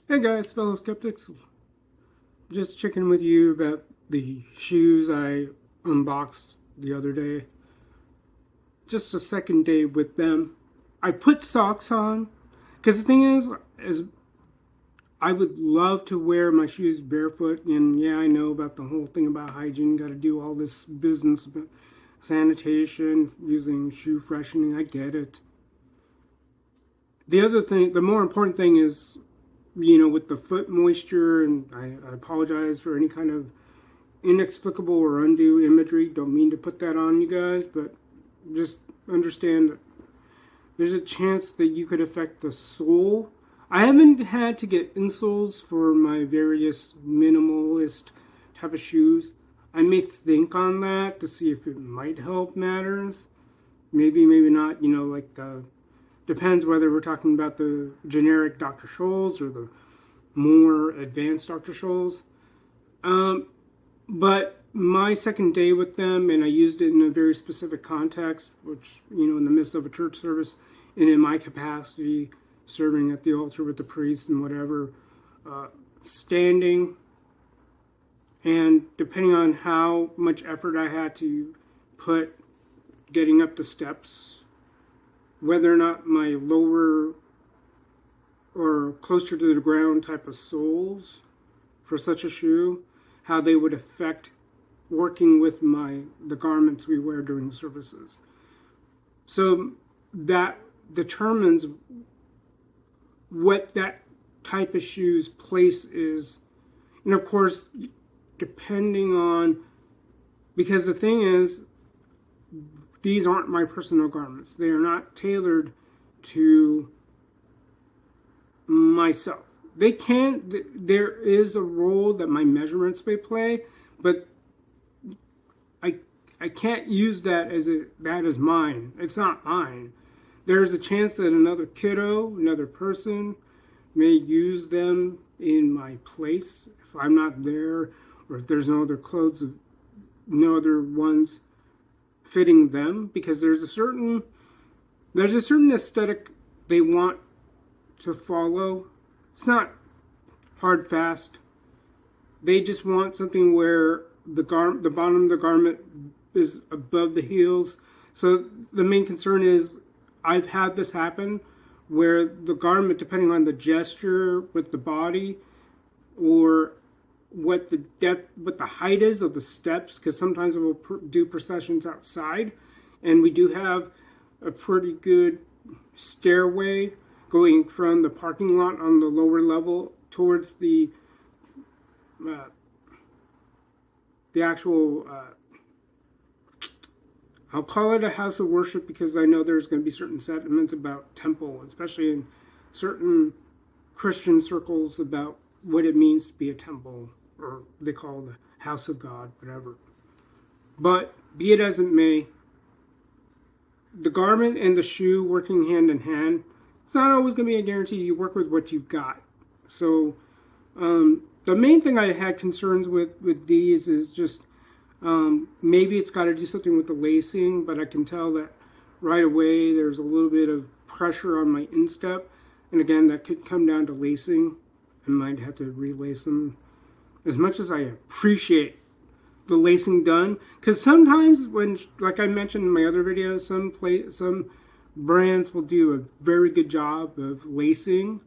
Hey guys, fellow skeptics. Just checking with you about the shoes I unboxed the other day. Just a second day with them. I put socks on because the thing is I would love to wear my shoes barefoot. And yeah, I know about the whole thing about hygiene. Got to do all this business about sanitation, using shoe freshening. I get it. The other thing, the more important thing is with the foot moisture, and I apologize for any kind of inexplicable or undue imagery. Don't mean to put that on you guys, but just understand that there's a chance that you could affect the sole. I haven't had to get insoles for my various minimalist type of shoes. I may think on that to see if it might help matters. Maybe, maybe not. Depends whether we're talking about the generic Dr. Scholl's or the more advanced Dr. Scholl's. But my second day with them, and I used it in a very specific context, which, in the midst of a church service, and in my capacity, serving at the altar with the priest and whatever, standing, and depending on how much effort I had to put getting up the steps, whether or not my lower or closer to the ground type of soles for such a shoe, how they would affect working with the garments we wear during services. So that determines what that type of shoe's place is. And of course, depending on, because the thing is, these aren't my personal garments. They are not tailored to myself. There is a role that my measurements may play, but I can't use that as mine. It's not mine. There's a chance that another kiddo, another person, may use them in my place if I'm not there, or if there's no other clothes, no other ones fitting them, because there's a certain aesthetic they want to follow. It's not hard fast. They just want something where the bottom of the garment is above the heels. So the main concern is, I've had this happen where the garment, depending on the gesture with the body, or what the depth, what the height is of the steps, because sometimes we'll do processions outside, and we do have a pretty good stairway going from the parking lot on the lower level towards the actual, I'll call it a house of worship, because I know there's going to be certain sentiments about temple, especially in certain Christian circles, about what it means to be a temple, or they call it the house of God, whatever. But be it as it may, the garment and the shoe working hand in hand, it's not always going to be a guarantee. You work with what you've got. So the main thing I had concerns with these is just maybe it's got to do something with the lacing, but I can tell that right away there's a little bit of pressure on my instep. And again, that could come down to lacing. I might have to relace them. As much as I appreciate the lacing done, because sometimes when, like I mentioned in my other videos, some brands will do a very good job of lacing.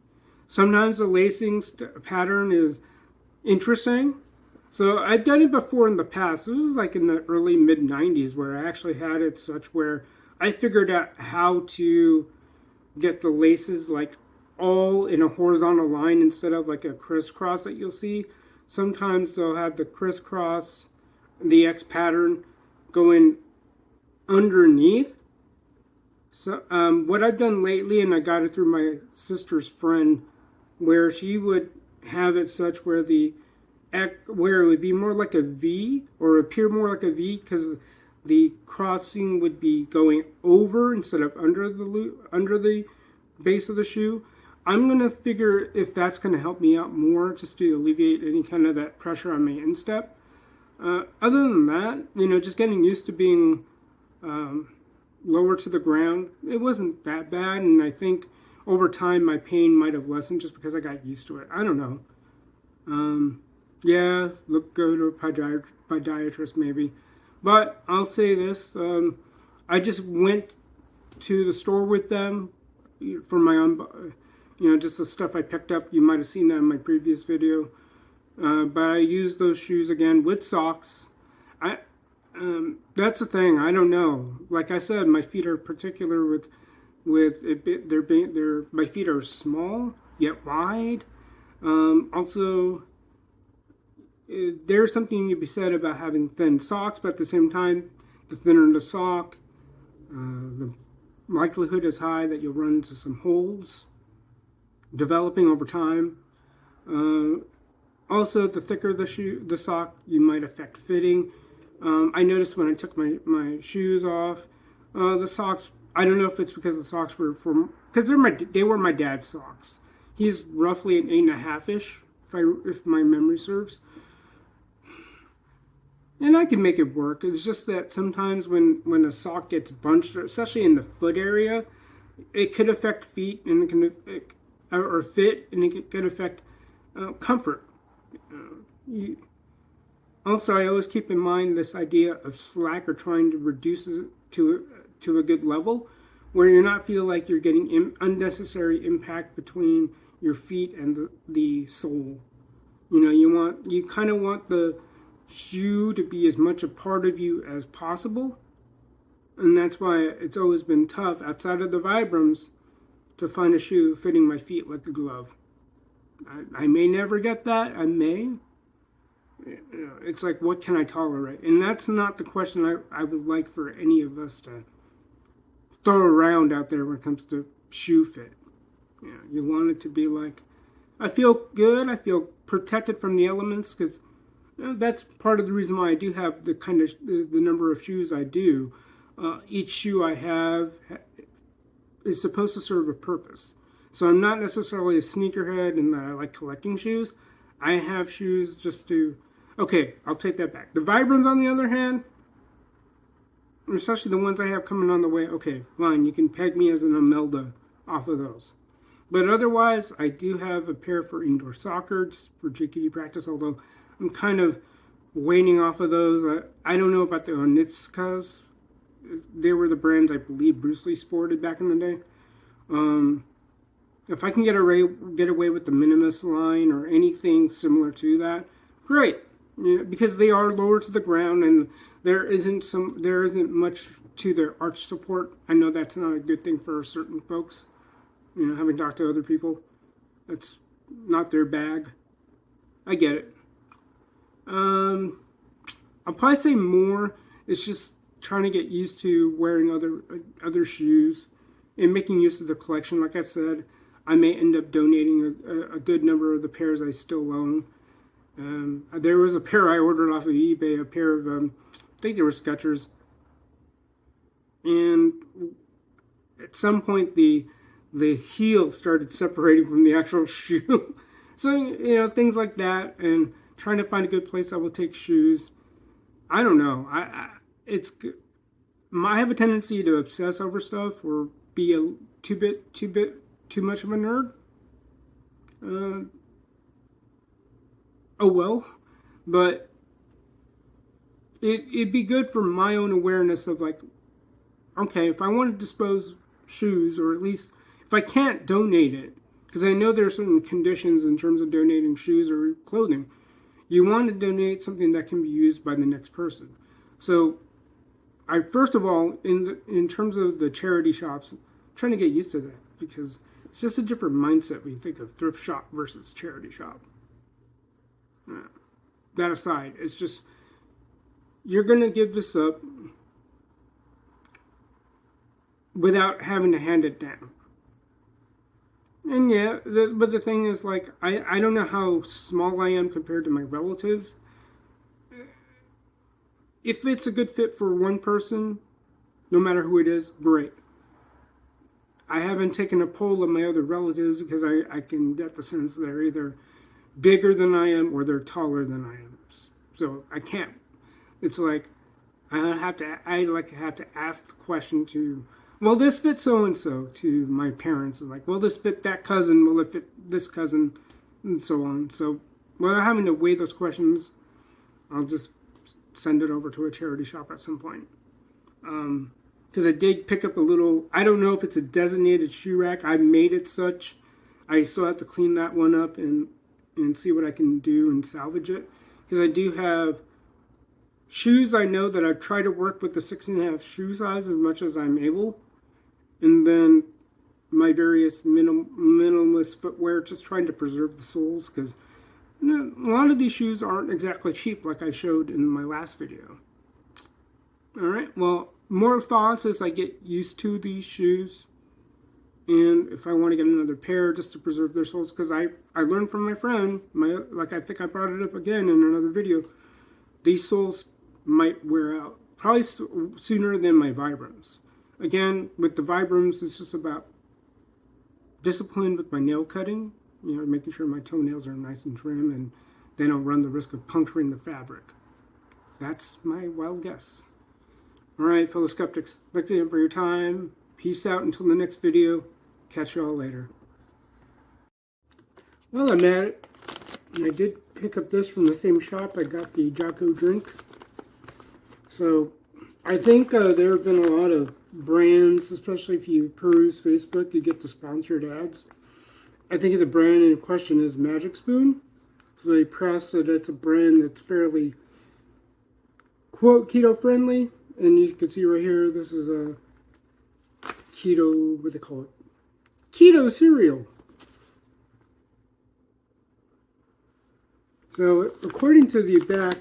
Sometimes the lacing pattern is interesting. So I've done it before in the past. This is like in the early mid 90s, where I actually had it such where I figured out how to get the laces like all in a horizontal line instead of like a crisscross that you'll see. Sometimes they'll have the crisscross, the X pattern going underneath. So what I've done lately, and I got it through my sister's friend, where she would have it such where where it would be more like a V, or appear more like a V, because the crossing would be going over instead of under the base of the shoe. I'm going to figure if that's going to help me out more, just to alleviate any kind of that pressure on my instep. Other than that, just getting used to being lower to the ground, it wasn't that bad. And I think over time my pain might have lessened just because I got used to it. I don't know. Yeah, go to a podiatrist maybe. But I'll say this, I just went to the store with them for my own, just the stuff I picked up. You might have seen that in my previous video. But I used those shoes again with socks. That's the thing. I don't know. Like I said, my feet are particular with my feet are small yet wide. Also, there's something to be said about having thin socks, but at the same time, the thinner the sock, the likelihood is high that you'll run into some holes developing over time. Also, the thicker the sock, you might affect fitting. I noticed when I took my shoes off, the socks. I don't know if it's because the socks were because they were my dad's socks. He's roughly an 8.5-ish, if my memory serves. And I can make it work. It's just that sometimes when a sock gets bunched, especially in the foot area, it could affect feet and or fit, and it could affect comfort. Also, I always keep in mind this idea of slack or trying to reduce it to a good level, where you're not feel like you're getting unnecessary impact between your feet and the sole. You kind of want the shoe to be as much a part of you as possible, and that's why it's always been tough outside of the Vibrams to find a shoe fitting my feet like a glove. I may never get that. I may. It's like, what can I tolerate? And that's not the question I would like for any of us to throw around out there when it comes to shoe fit. You want it to be like, I feel good. I feel protected from the elements, because that's part of the reason why I do have the kind of the number of shoes I do. Each shoe I have is supposed to serve a purpose. So I'm not necessarily a sneakerhead in that I like collecting shoes. I have shoes just to... Okay, I'll take that back. The Vibrams, on the other hand, especially the ones I have coming on the way, okay, fine, you can peg me as an Imelda off of those. But otherwise, I do have a pair for indoor soccer, just for GKD practice, although I'm kind of waning off of those. I don't know about the Onitskas. They were the brands I believe Bruce Lee sported back in the day. If I can get away with the Minimalist line or anything similar to that, great. Because they are lower to the ground and there isn't much to their arch support. I know that's not a good thing for certain folks. Having talked to other people, that's not their bag. I get it. I'll probably say more. It's just trying to get used to wearing other shoes and making use of the collection. Like I said, I may end up donating a good number of the pairs I still own. There was a pair I ordered off of eBay, a pair of, I think they were Skechers. And at some point, the heel started separating from the actual shoe. So, things like that, and trying to find a good place I will take shoes. I don't know. I have a tendency to obsess over stuff or be too much of a nerd. Oh well, but it'd be good for my own awareness of like, okay, if I want to dispose shoes, or at least if I can't donate it, because I know there are certain conditions in terms of donating shoes or clothing. You want to donate something that can be used by the next person. So, first of all, in terms of the charity shops, I'm trying to get used to that, because it's just a different mindset when you think of thrift shop versus charity shop. That aside, it's just, you're going to give this up without having to hand it down. And yeah, but the thing is, like, I don't know how small I am compared to my relatives. If it's a good fit for one person, no matter who it is, great. I haven't taken a poll of my other relatives because I can get the sense they're either bigger than I am or they're taller than I am. So I can't. It's like I have to ask the question to will this fit so-and-so to my parents? And like, will this fit that cousin? Will it fit this cousin? And so on. So without having to weigh those questions, I'll just send it over to a charity shop at some point. Because I did pick up a little, I don't know if it's a designated shoe rack. I made it such. I still have to clean that one up and see what I can do and salvage it. Because I do have shoes I know that I've tried to work with the 6.5 shoe size as much as I'm able. And then my various minimalist footwear, just trying to preserve the soles. Because a lot of these shoes aren't exactly cheap like I showed in my last video. Alright, well, more thoughts as I get used to these shoes. And if I want to get another pair just to preserve their soles, because I learned from my friend, like I think I brought it up again in another video, these soles might wear out probably sooner than my Vibrams. Again, with the Vibrams, it's just about discipline with my nail cutting, making sure my toenails are nice and trim and they don't run the risk of puncturing the fabric. That's my wild guess. Alright, fellow skeptics, thanks again for your time. Peace out until the next video. Catch you all later. Well, I'm at it. And I did pick up this from the same shop. I got the Jocko drink. So, I think there have been a lot of brands, especially if you peruse Facebook, you get the sponsored ads. I think the brand in question is Magic Spoon. So they press that it's a brand that's fairly, quote, keto-friendly. And you can see right here, this is a keto, what do they call it? Keto cereal. So, according to the back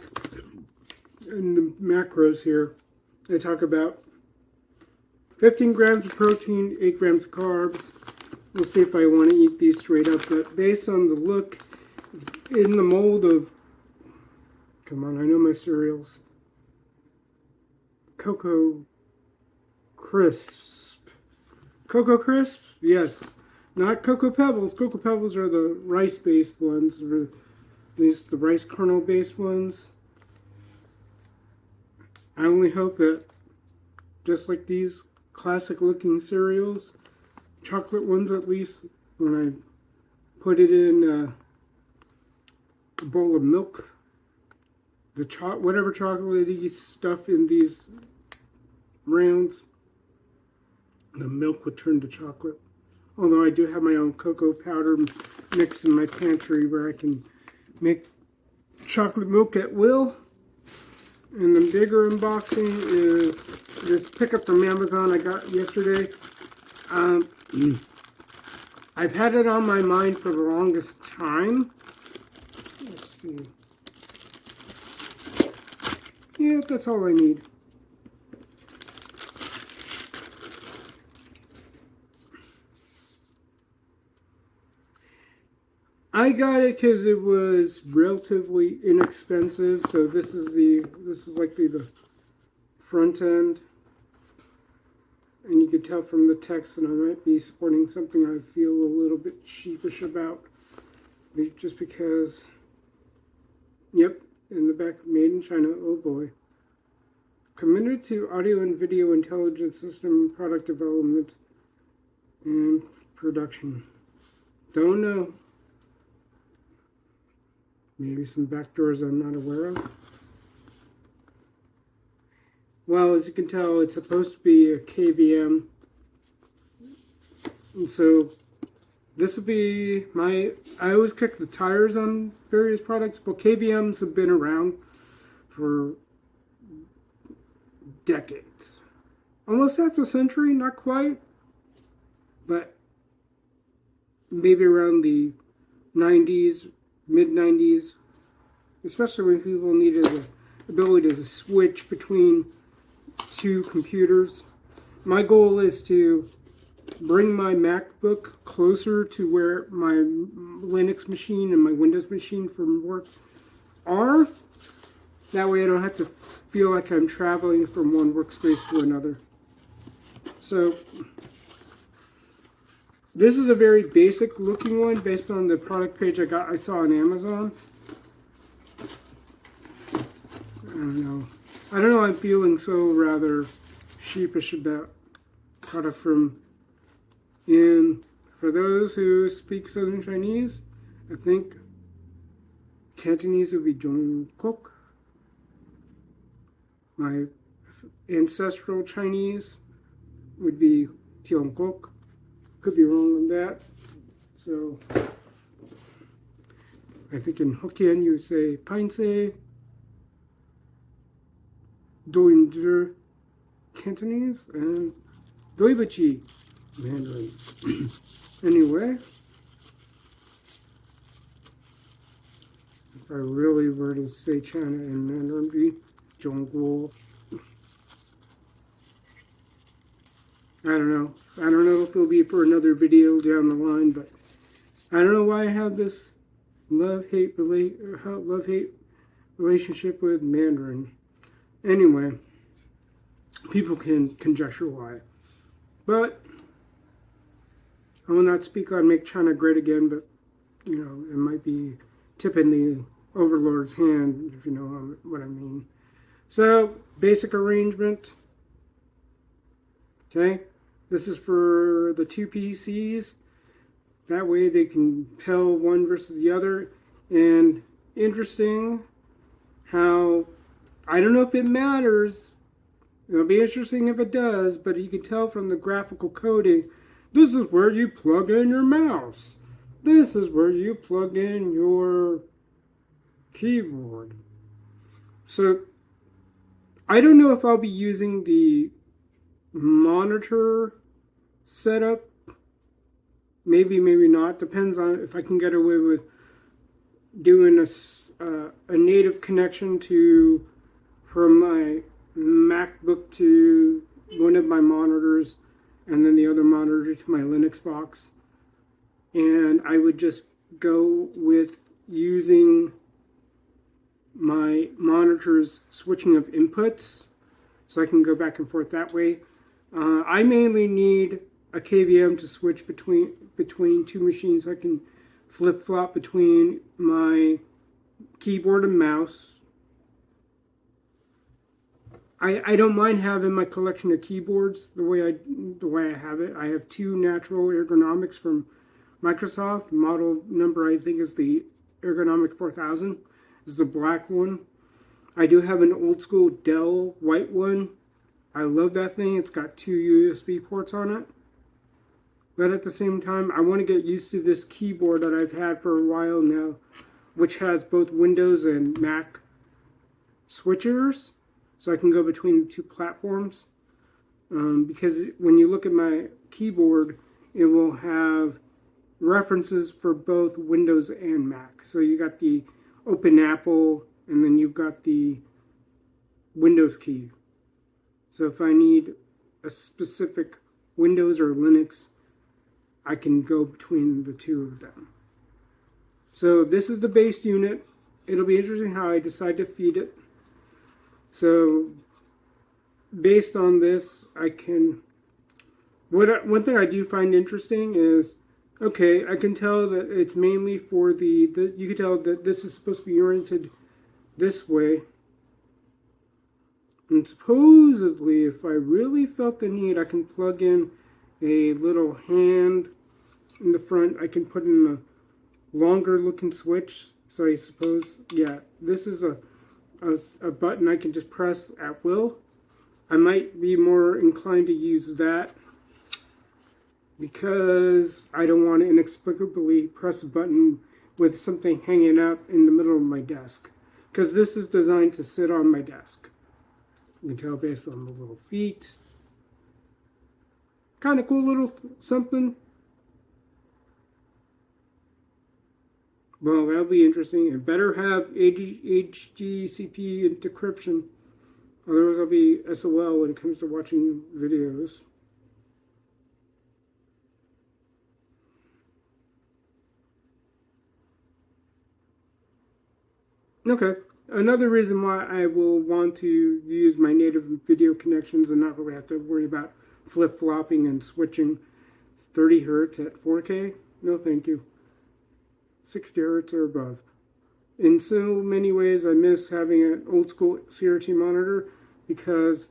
and the macros here, they talk about 15 grams of protein, 8 grams of carbs. We'll see if I want to eat these straight up, but based on the look, it's in the mold of, come on, I know my cereals. Cocoa Crisp. Cocoa Crisp? Yes. Not Cocoa Pebbles. Cocoa Pebbles are the rice-based ones, or at least the rice kernel-based ones. I only hope that, just like these classic-looking cereals, chocolate ones at least, when I put it in a bowl of milk, whatever chocolatey stuff in these rounds, the milk would turn to chocolate. Although I do have my own cocoa powder mix in my pantry where I can make chocolate milk at will. And the bigger unboxing is this pickup from Amazon I got yesterday. I've had it on my mind for the longest time. Let's see. Yeah, that's all I need. I got it because it was relatively inexpensive. So this is likely the front end, and you could tell from the text that I might be supporting something I feel a little bit sheepish about, just because. Yep, in the back, made in China. Oh boy. Committed to audio and video intelligence system product development and production. Don't know. Maybe some backdoors I'm not aware of. Well, as you can tell, it's supposed to be a KVM. And so this would be I always kick the tires on various products, but KVMs have been around for decades. Almost half a century, not quite, but maybe around the 90s, mid-90s, especially when people needed the ability to switch between two computers. My goal is to bring my MacBook closer to where my Linux machine and my Windows machine from work are. That way I don't have to feel like I'm traveling from one workspace to another. So this is a very basic looking one based on the product page I saw on Amazon. I don't know. I'm feeling so rather sheepish about got it from, and for those who speak Southern Chinese, I think Cantonese would be Jocko. My ancestral Chinese would be Tiongkok. Could be wrong on that. So I think in Hokkien you say Painse, Doinzhi Cantonese, and Doibachi Mandarin. Anyway, if I really were to say China in Mandarin, it'd be Zhongguo. I don't know. I don't know if it'll be for another video down the line, but I don't know why I have this love-hate relationship with Mandarin. Anyway, people can conjecture why. But I will not speak on Make China Great Again, but, you know, it might be tipping the overlord's hand, if you know what I mean. So, basic arrangement. Okay, this is for the two PCs. That way they can tell one versus the other. And interesting how, I don't know if it matters. It'll be interesting if it does, but you can tell from the graphical coding, this is where you plug in your mouse. This is where you plug in your keyboard. So, I don't know if I'll be using the monitor setup. Maybe, maybe not. Depends on if I can get away with doing a native connection from my MacBook to one of my monitors, and then the other monitor to my Linux box. And I would just go with using my monitor's switching of inputs, so I can go back and forth that way. I mainly need a KVM to switch between two machines, so I can flip-flop between my keyboard and mouse. I don't mind having my collection of keyboards the way I have it. I have two natural ergonomics from Microsoft. Model number I think is the Ergonomic 4000. This is the black one. I do have an old school Dell white one. I love that thing. It's got two USB ports on it. But at the same time, I want to get used to this keyboard that I've had for a while now, which has both Windows and Mac switchers, so I can go between the two platforms. Because when you look at my keyboard, it will have references for both Windows and Mac. So you got the Open Apple, and then you've got the Windows key. So if I need a specific Windows or Linux, I can go between the two of them. So this is the base unit. It'll be interesting how I decide to feed it. So based on this, I can... One thing I do find interesting is, okay, I can tell that it's mainly for you can tell that this is supposed to be oriented this way. And supposedly, if I really felt the need, I can plug in a little hand in the front. I can put in a longer looking switch. So I suppose, yeah, this is a button I can just press at will. I might be more inclined to use that because I don't want to inexplicably press a button with something hanging up in the middle of my desk. Because this is designed to sit on my desk. You can tell based on the little feet. Kind of cool little something. Well, that'll be interesting. It better have HGCP decryption. Otherwise, I'll be SOL when it comes to watching videos. Okay. Another reason why I will want to use my native video connections and not really have to worry about flip-flopping and switching 30 hertz at 4K. No, thank you. 60 hertz or above. In so many ways, I miss having an old school CRT monitor because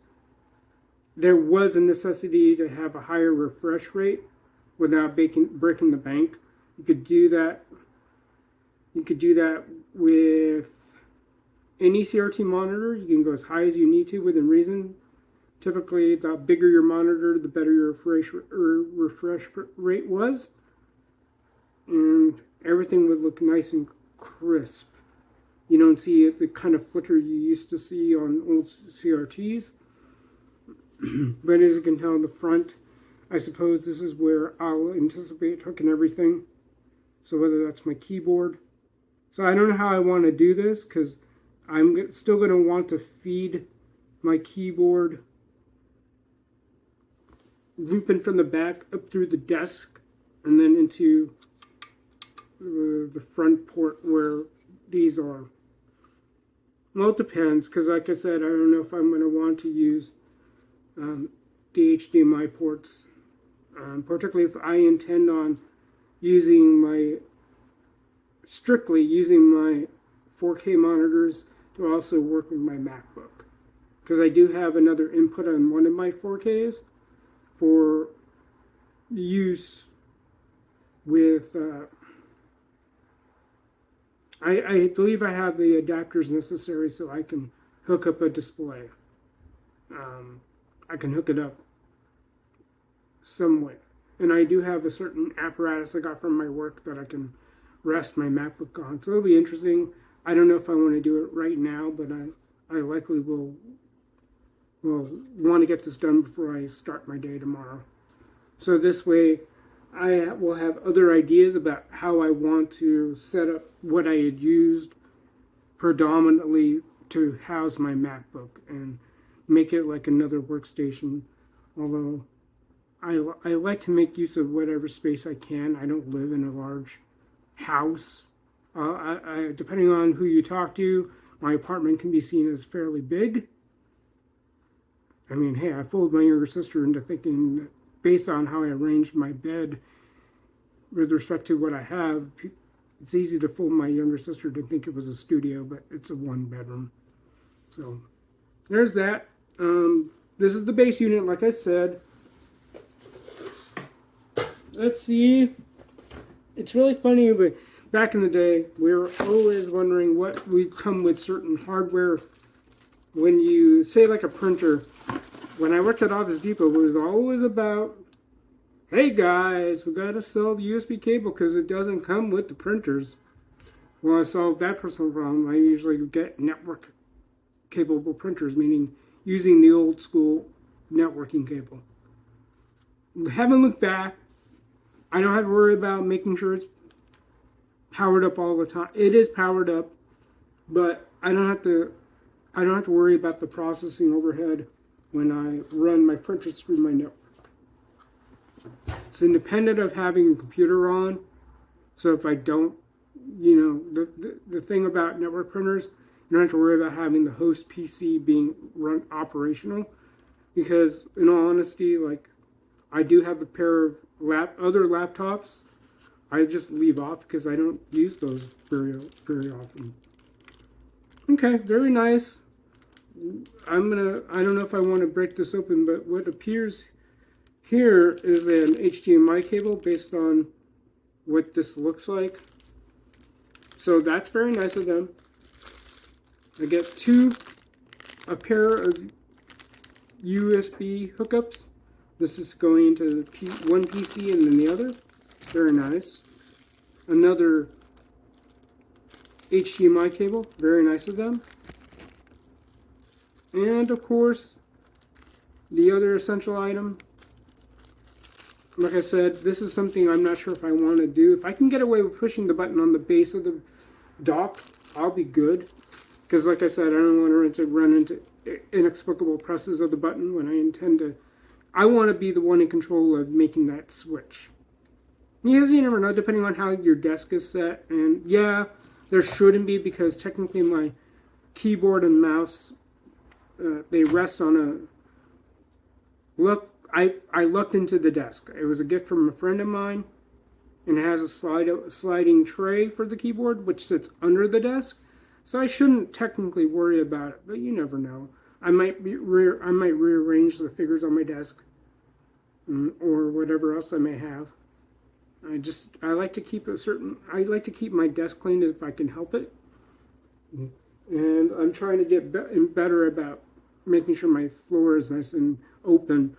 there was a necessity to have a higher refresh rate without breaking the bank. You could do that. You could do that with any CRT monitor. You can go as high as you need to within reason. Typically, the bigger your monitor, the better your refresh rate was. And everything would look nice and crisp. You don't see the kind of flicker you used to see on old CRTs. But as you can tell in the front, I suppose this is where I'll anticipate hooking everything. So whether that's my keyboard. So I don't know how I want to do this, because I'm still going to want to feed my keyboard looping from the back up through the desk and then into the front port where these are. Well, it depends, because like I said, I don't know if I'm going to want to use the HDMI ports, particularly if I intend on strictly using my 4K monitors to also work with my MacBook. Because I do have another input on one of my 4Ks for use with, I believe I have the adapters necessary so I can hook up a display. I can hook it up some way. And I do have a certain apparatus I got from my work that I can rest my MacBook on. So it'll be interesting. I don't know if I want to do it right now, but I likely will want to get this done before I start my day tomorrow. So this way I will have other ideas about how I want to set up what I had used predominantly to house my MacBook and make it like another workstation. Although I like to make use of whatever space I can. I don't live in a large house. Depending on who you talk to, my apartment can be seen as fairly big. I mean, hey, I fooled my younger sister into thinking that based on how I arranged my bed with respect to what I have, it's easy to fool my younger sister to think it was a studio, but it's a one bedroom. So there's that. This is the base unit, like I said. Let's see. It's really funny, but back in the day, we were always wondering what would come with certain hardware. When you say like a printer, when I worked at Office Depot, it was always about, hey guys, we gotta sell the USB cable because it doesn't come with the printers. Well, I solved that personal problem. I usually get network capable printers, meaning using the old school networking cable. Haven't looked back. I don't have to worry about making sure it's powered up all the time. It is powered up, but I don't have to worry about the processing overhead when I run my printers through my network. It's independent of having a computer on. So if I don't, the thing about network printers, you don't have to worry about having the host PC being run operational. Because in all honesty, like, I do have a pair of other laptops I just leave off because I don't use those very often. Okay, very nice. I don't know if I want to break this open, but what appears here is an HDMI cable based on what this looks like. So that's very nice of them. I get a pair of USB hookups. This is going into one PC and then the other. Very nice. Another HDMI cable. Very nice of them. And of course, the other essential item. Like I said, this is something I'm not sure if I want to do. If I can get away with pushing the button on the base of the dock, I'll be good. Because like I said, I don't want to run into inexplicable presses of the button when I intend to. I want to be the one in control of making that switch. Because you never know, depending on how your desk is set. And yeah, there shouldn't be, because technically my keyboard and mouse, they rest on a... Look, I looked into the desk. It was a gift from a friend of mine. And it has a sliding tray for the keyboard, which sits under the desk. So I shouldn't technically worry about it, but you never know. I might rearrange the figures on my desk, or whatever else I may have. I like to keep I like to keep my desk clean if I can help it. And I'm trying to get better about making sure my floor is nice and open.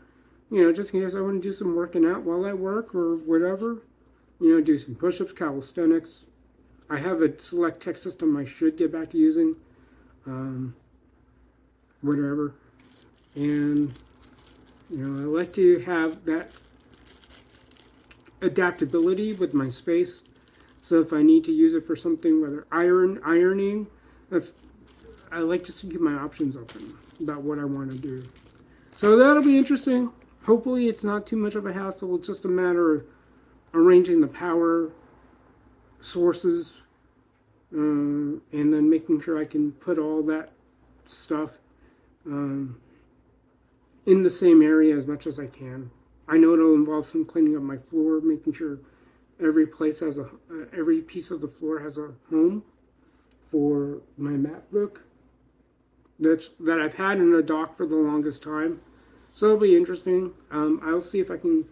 Just in case I want to do some working out while I work or whatever. Do some push-ups, calisthenics. I have a select tech system I should get back to using. Whatever. And, I like to have that adaptability with my space. So if I need to use it for something, whether ironing, I like to keep my options open about what I want to do. So that'll be interesting. Hopefully it's not too much of a hassle. It's just a matter of arranging the power sources, and then making sure I can put all that stuff in the same area as much as I can. I know it'll involve some cleaning up my floor, making sure every piece of the floor has a home for my MacBook that I've had in a dock for the longest time. So it'll be interesting. I'll see if I can,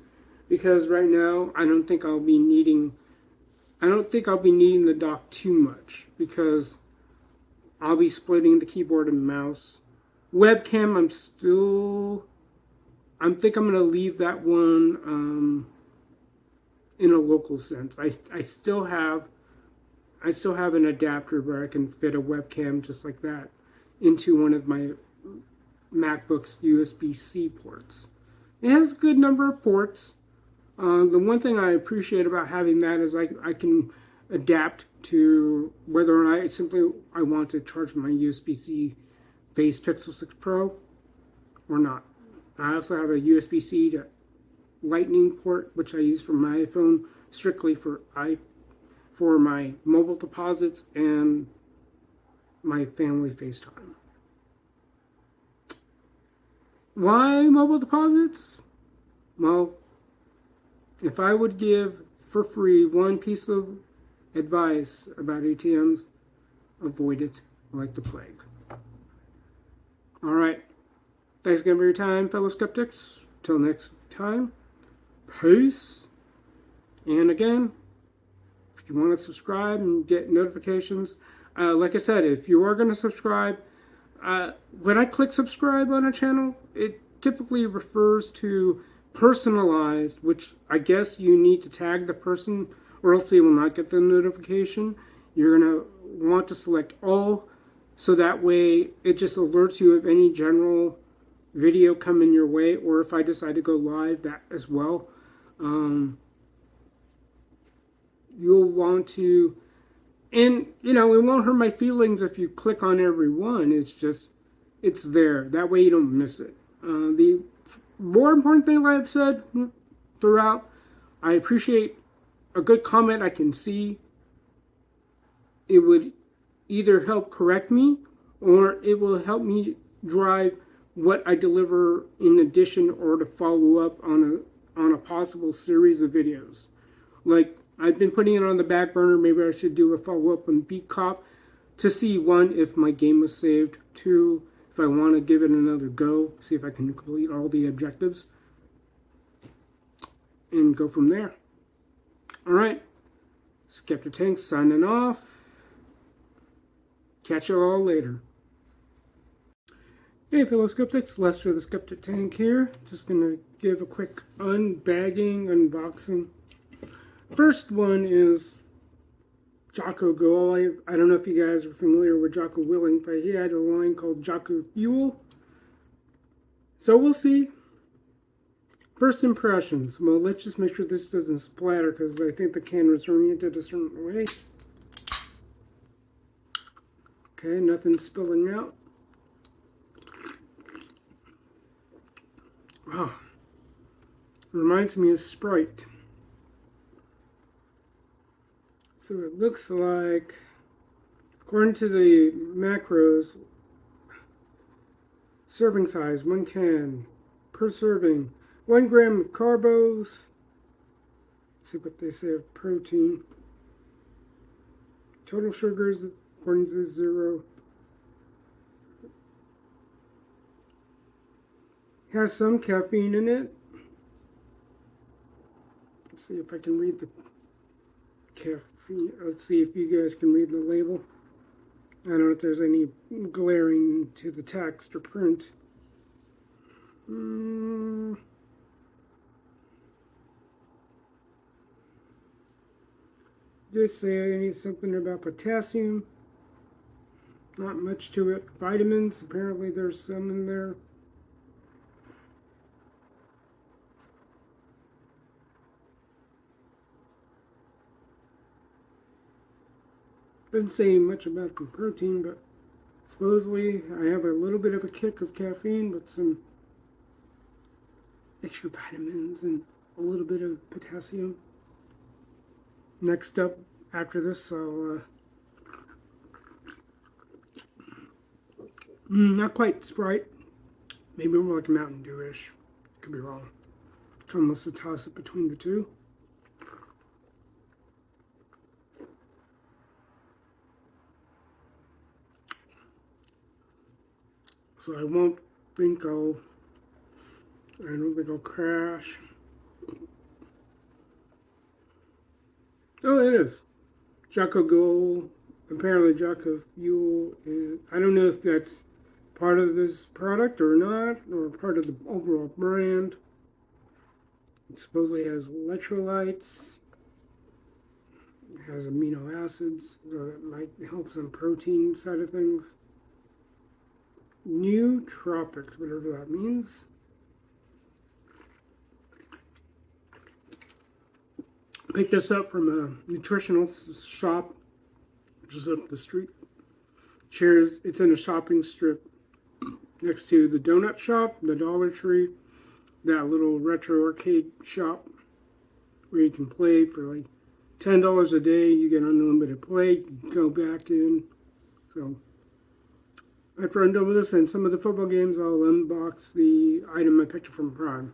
because right now I don't think I'll be needing the dock too much, because I'll be splitting the keyboard and mouse. Webcam, I think I'm going to leave that one in a local sense. I still have an adapter where I can fit a webcam just like that into one of my MacBook's USB-C ports. It has a good number of ports. The one thing I appreciate about having that is I can adapt to whether or not I want to charge my USB-C based Pixel 6 Pro or not. I also have a USB-C to Lightning port, which I use for my iPhone strictly for my mobile deposits and my family FaceTime. Why mobile deposits? Well, if I would give for free one piece of advice about ATMs, avoid it like the plague. All right. Thanks again for your time, fellow skeptics. Till next time, peace. And again, if you want to subscribe and get notifications, like I said, if you are going to subscribe, when I click subscribe on a channel, it typically refers to personalized, which I guess you need to tag the person or else they will not get the notification. You're going to want to select all, so that way it just alerts you of any general video coming your way, or if I decide to go live, that as well. You'll want to, and it won't hurt my feelings if you click on every one. It's there. That way you don't miss it. The more important thing I've said throughout, I appreciate a good comment I can see. It would either help correct me, or it will help me drive what I deliver in addition, or to follow up on a possible series of videos. Like, I've been putting it on the back burner. Maybe I should do a follow-up on Beat Cop to see, one, if my game was saved, two, if I want to give it another go, see if I can complete all the objectives, and go from there. All right, Skeptic Tank signing off. Catch you all later. Hey fellow skeptics, Lester the Skeptic Tank here. Just going to give a quick unboxing. First one is Jocko Go. I don't know if you guys are familiar with Jocko Willing, but he had a line called Jocko Fuel. So we'll see. First impressions. Well, let's just make sure this doesn't splatter, because I think the can was oriented a certain way. Okay, nothing spilling out. Oh, reminds me of Sprite. So it looks like, according to the macros, serving size, 1 can per serving, 1 gram of carbos. Let's see what they say of protein. Total sugars, according to Xero, Has some caffeine in it. Let's see if I can read the caffeine. Let's see if you guys can read the label. I don't know if there's any glaring to the text or print. Did say I need something about potassium. Not much to it. Vitamins, apparently there's some in there. Didn't say much about the protein, but supposedly I have a little bit of a kick of caffeine, but some extra vitamins and a little bit of potassium. Next up, after this, I'll not quite Sprite, maybe more like Mountain Dew-ish. Could be wrong. Almost to toss it between the two. So I don't think I'll crash. Oh, it is. Jocko Gold. Apparently Jocko Fuel is, I don't know if that's part of this product or not, or part of the overall brand. It supposedly has electrolytes. It has amino acids, so that might help some protein side of things. Nootropics, whatever that means. Picked this up from a nutritional shop just up the street. Cheers, it's in a shopping strip next to the donut shop, the Dollar Tree, that little retro arcade shop where you can play for like $10 a day. You get unlimited play. You can go back in. So after I'm done with this and some of the football games, I'll unbox the item I picked up from Prime.